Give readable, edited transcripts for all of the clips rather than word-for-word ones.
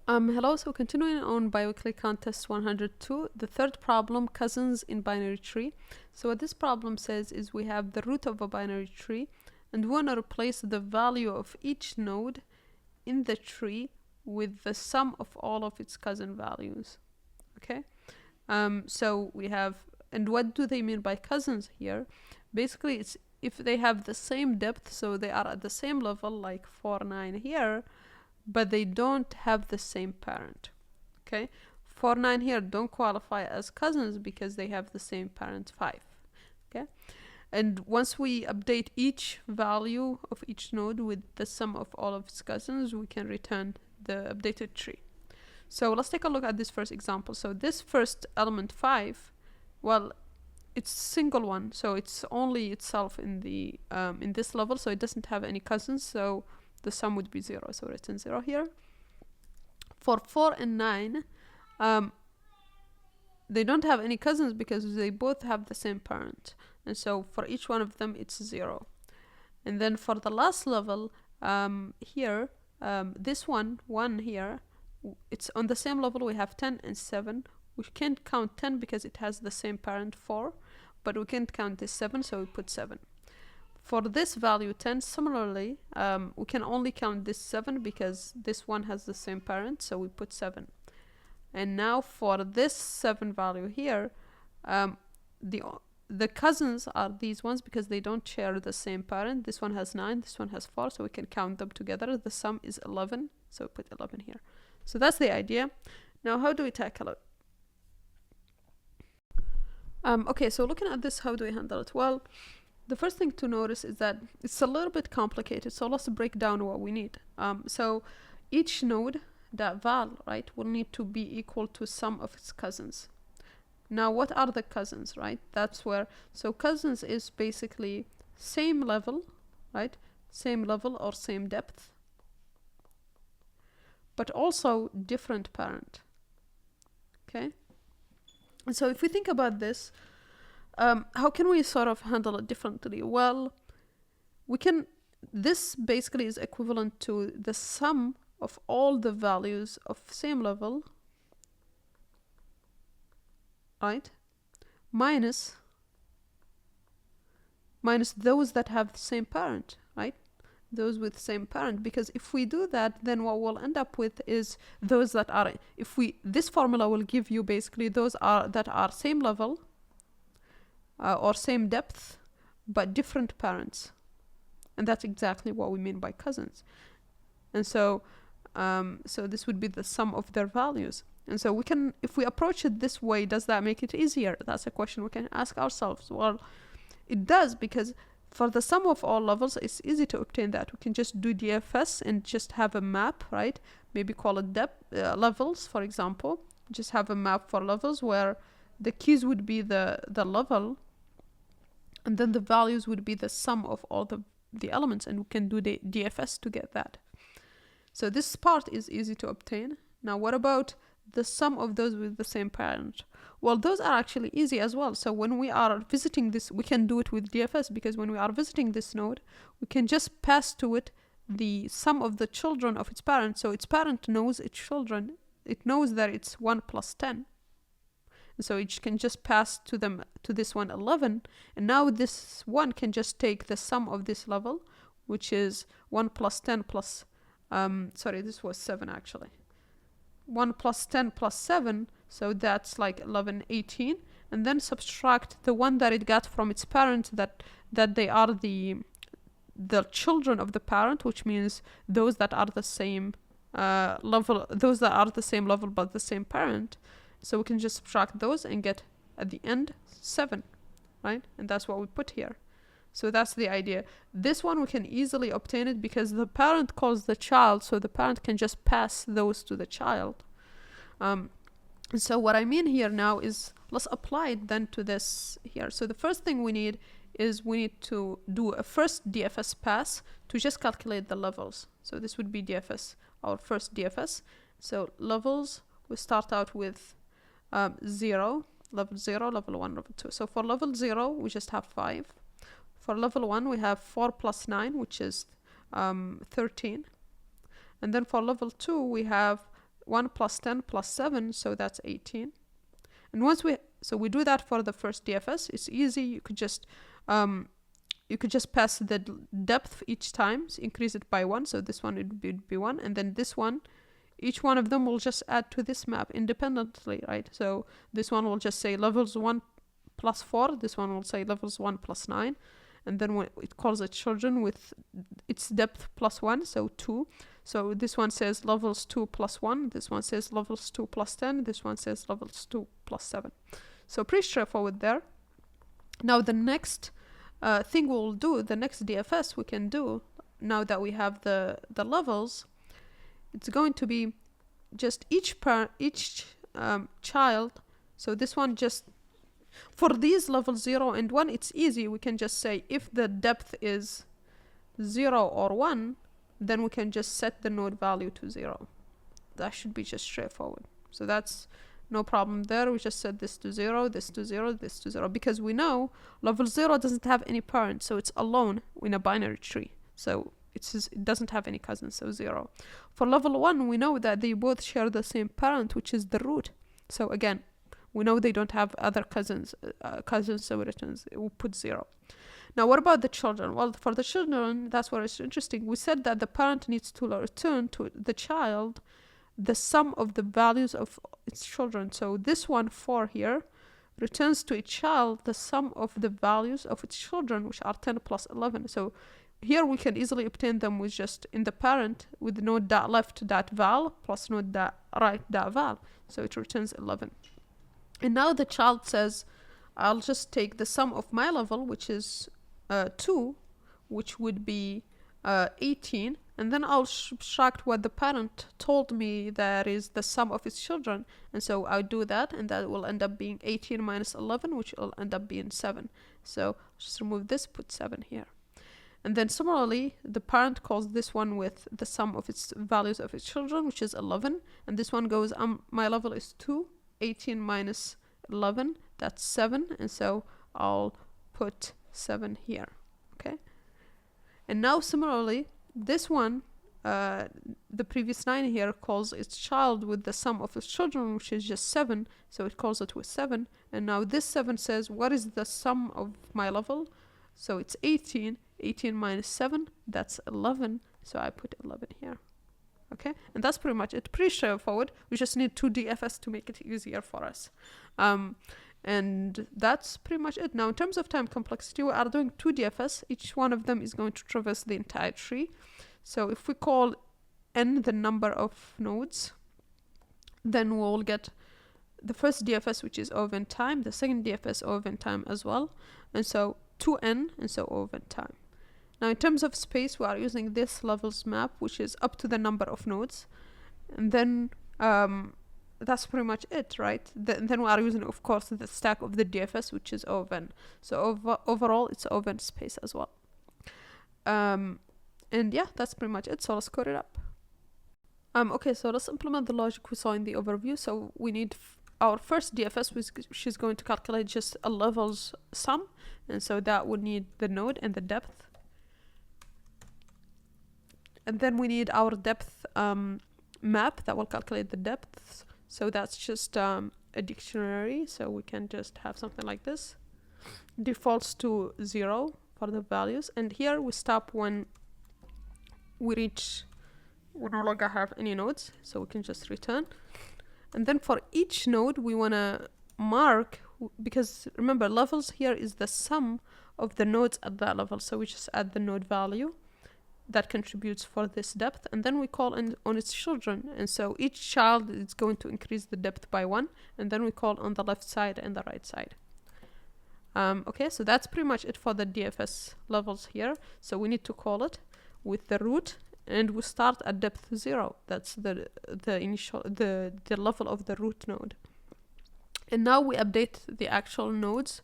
Hello, so continuing on biweekly contest 102, the third problem, cousins in binary tree. So what this problem says is we have the root of a binary tree and we want to replace the value of each node in the tree with the sum of all of its cousin values. Okay, so we have, and what do they mean by cousins here? Basically, it's if they have the same depth, so they are at the same level, like 4, 9 here, but they don't have the same parent. Okay, 4, 9 here don't qualify as cousins because they have the same parent 5. Okay, and once we update each value of each node with the sum of all of its cousins, we can return the updated tree. So let's take a look at this first example. So this first element 5, well, it's a single one, so it's only itself in the in this level, so it doesn't have any cousins, so the sum would be 0, so written 0 here. For 4 and 9, they don't have any cousins because they both have the same parent, and so for each one of them it's 0. And then for the last level, here, this one here, it's on the same level. We have 10 and 7. We can't count 10 because it has the same parent 4, but we can't count this 7, so we put 7. For this value 10, similarly, we can only count this 7 because this one has the same parent, so we put 7. And now for this 7 value here, the cousins are these ones because they don't share the same parent. This one has 9, this one has 4, so we can count them together. The sum is 11, so we put 11 here. So that's the idea. Now how do we tackle it? Okay, so looking at this, how do we handle it? Well, the first thing to notice is that it's a little bit complicated, so let's break down what we need. So each node, that val, right, will need to be equal to sum of its cousins. Now what are the cousins, right? That's where, so cousins is basically same level, right? Same level or same depth, but also different parent. Okay? And so if we think about this, how can we sort of handle it differently? Well, we can, this basically is equivalent to the sum of all the values of same level, right? Minus those that have the same parent, right? Those with same parent, because if we do that, then what we'll end up with is those that are, this formula will give you basically those that are same level or same depth but different parents, and that's exactly what we mean by cousins. And so so this would be the sum of their values. And so we can, if we approach it this way, does that make it easier? That's a question we can ask ourselves. Well, it does, because for the sum of all levels, it's easy to obtain that. We can just do DFS and just have a map, right? Maybe call it levels, for example. Just have a map for levels where the keys would be the level, and then the values would be the sum of all the elements, and we can do the DFS to get that. So this part is easy to obtain. Now what about the sum of those with the same parent? Well, those are actually easy as well. So when we are visiting this, we can do it with DFS, because when we are visiting this node, we can just pass to it the sum of the children of its parent. So its parent knows its children. It knows that it's 1 plus 10. And so it can just pass to them, to this one 11. And now this one can just take the sum of this level, which is 1 plus 10 plus, sorry, this was 7 actually. 1 plus 10 plus 7, so that's like 11, 18, and then subtract the one that it got from its parent, that they are the children of the parent, which means those that are the same level, those that are the same level but the same parent. So we can just subtract those and get at the end 7, right? And that's what we put here. So that's the idea. This one we can easily obtain it because the parent calls the child, so the parent can just pass those to the child. So what I mean here now is, let's apply it then to this here. So the first thing we need is we need to do a first DFS pass to just calculate the levels. So this would be DFS, our first DFS. So levels, we start out with 0, level 0, level 1, level 2. So for level 0, we just have 5. For level 1, we have 4 plus 9, which is 13. And then for level 2, we have 1 plus 10 plus 7, so that's 18. And once so we do that for the first DFS, it's easy. You could just pass the depth each time, so increase it by 1, so this one would be 1, and then this one, each one of them will just add to this map independently, right? So this one will just say levels 1 plus 4, this one will say levels 1 plus 9, and then when it calls it children with its depth plus 1, so 2. So this one says levels 2 plus 1, this one says levels 2 plus 10, this one says levels 2 plus 7. So pretty straightforward there. Now the next thing we'll do, the next DFS we can do, now that we have the levels, it's going to be just each child. So this one just, for these levels 0 and 1, it's easy. We can just say if the depth is 0 or 1, then we can just set the node value to 0. That should be just straightforward. So that's no problem there. We just set this to 0, this to 0, this to 0, because we know level 0 doesn't have any parents, so it's alone in a binary tree. So it doesn't have any cousins, so 0. For level 1, we know that they both share the same parent, which is the root. So again, we know they don't have other cousins, so we'll put 0. Now, what about the children? Well, for the children, that's what is interesting. We said that the parent needs to return to the child the sum of the values of its children. So this one, 4 here, returns to its child the sum of the values of its children, which are 10 plus 11. So here we can easily obtain them with just in the parent with node dot left dot val plus node dot right dot val. So it returns 11. And now the child says, I'll just take the sum of my level, which is 2, which would be 18, and then I'll subtract what the parent told me that is the sum of its children. And so I'll do that, and that will end up being 18 minus 11, which will end up being 7. So just remove this, put 7 here. And then similarly, the parent calls this one with the sum of its values of its children, which is 11. And this one goes, my level is 2, 18 minus 11, that's 7. And so I'll put 7 here, okay? And now similarly, this one, the previous 9 here calls its child with the sum of its children, which is just 7. So it calls it with 7. And now this 7 says, what is the sum of my level? So it's 18. 18 minus 7, that's 11. So I put 11 here. Okay, and that's pretty much it. Pretty straightforward. We just need 2 DFS to make it easier for us. And that's pretty much it. Now, in terms of time complexity, we are doing 2 DFS. Each one of them is going to traverse the entire tree. So if we call n the number of nodes, then we'll get the first DFS, which is O of n time, the second DFS O of n time as well. And so 2n, and so O of n time. Now, in terms of space, we are using this levels map, which is up to the number of nodes. And then that's pretty much it, right? Then we are using, of course, the stack of the DFS, which is O of n. So overall, it's O of n space as well. And yeah, that's pretty much it. So let's code it up. Okay, so let's implement the logic we saw in the overview. So we need our first DFS, which is going to calculate just a levels sum. And so that would need the node and the depth. And then we need our depth map that will calculate the depths. So that's just a dictionary. So we can just have something like this. Defaults to 0 for the values. And here we stop when we no longer have any nodes. So we can just return. And then for each node, we want to mark, because remember, levels here is the sum of the nodes at that level. So we just add the node value that contributes for this depth, and then we call on its children. And so each child is going to increase the depth by 1, and then we call on the left side and the right side. Okay, so that's pretty much it for the DFS levels here. So we need to call it with the root, and we start at depth 0. That's the level of the root node. And now we update the actual nodes.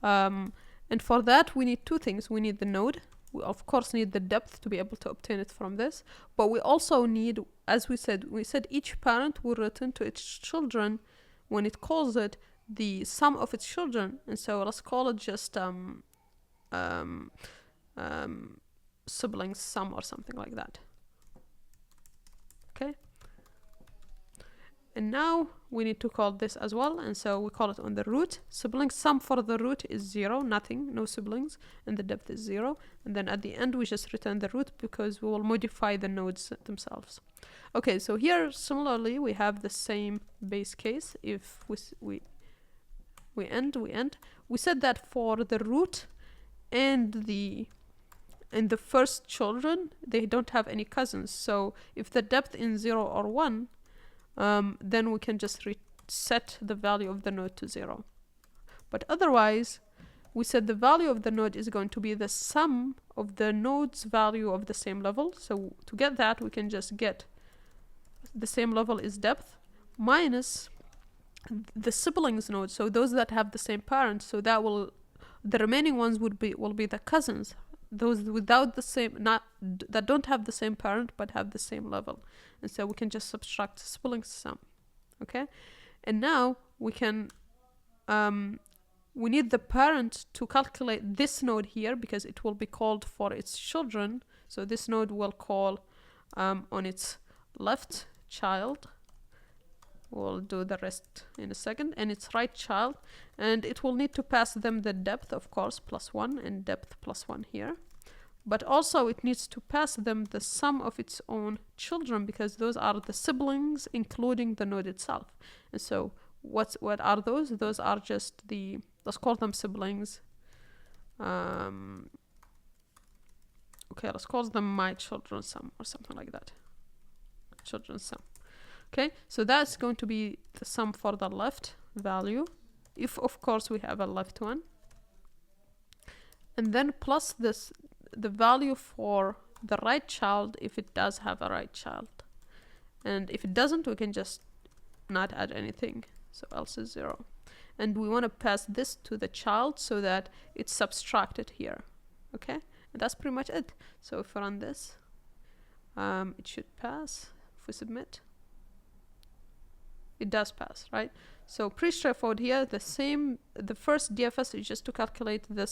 And for that, we need 2 things. We need the node. We of course need the depth to be able to obtain it from this. But we also need, as we said each parent will return to its children when it calls it the sum of its children. And so let's call it just siblings sum or something like that. Okay. And now we need to call this as well, and so we call it on the root. Sibling sum for the root is 0, nothing, no siblings, and the depth is 0. And then at the end we just return the root because we will modify the nodes themselves. Okay, so here similarly we have the same base case. If we end, we said that for the root and the first children, they don't have any cousins. So if the depth in 0 or 1, then we can just reset the value of the node to 0. But otherwise, we said the value of the node is going to be the sum of the node's value of the same level. So to get that, we can just get the same level is depth minus the siblings node. So those that have the same parent. So that will, the remaining ones will be the cousins. Those without the same, that don't have the same parent but have the same level. And so we can just subtract siblings sum. Okay, and now we can we need the parent to calculate this node here because it will be called for its children. So this node will call on its left child. We'll do the rest in a second, and its right child, and it will need to pass them the depth, of course, +1, and depth +1 here. But also it needs to pass them the sum of its own children because those are the siblings, including the node itself. And so what are those? Those are just the, let's call them siblings. Okay, let's call them my children's sum or something like that. Children's sum. Okay, so that's going to be the sum for the left value, if of course we have a left one. And then plus this, the value for the right child if it does have a right child. And if it doesn't, we can just not add anything. So else is 0. And we want to pass this to the child so that it's subtracted here. Okay, and that's pretty much it. So if we run this, it should pass. If we submit, it does pass, right? So pretty straightforward here. The first DFS is just to calculate the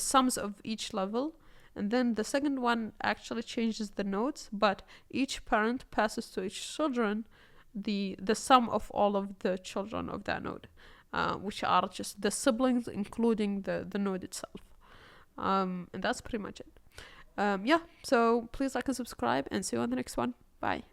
sums of each level, and then the second one actually changes the nodes, but each parent passes to each children the sum of all of the children of that node, which are just the siblings, including the node itself. And that's pretty much it. Yeah, so please like and subscribe, and see you on the next one. Bye.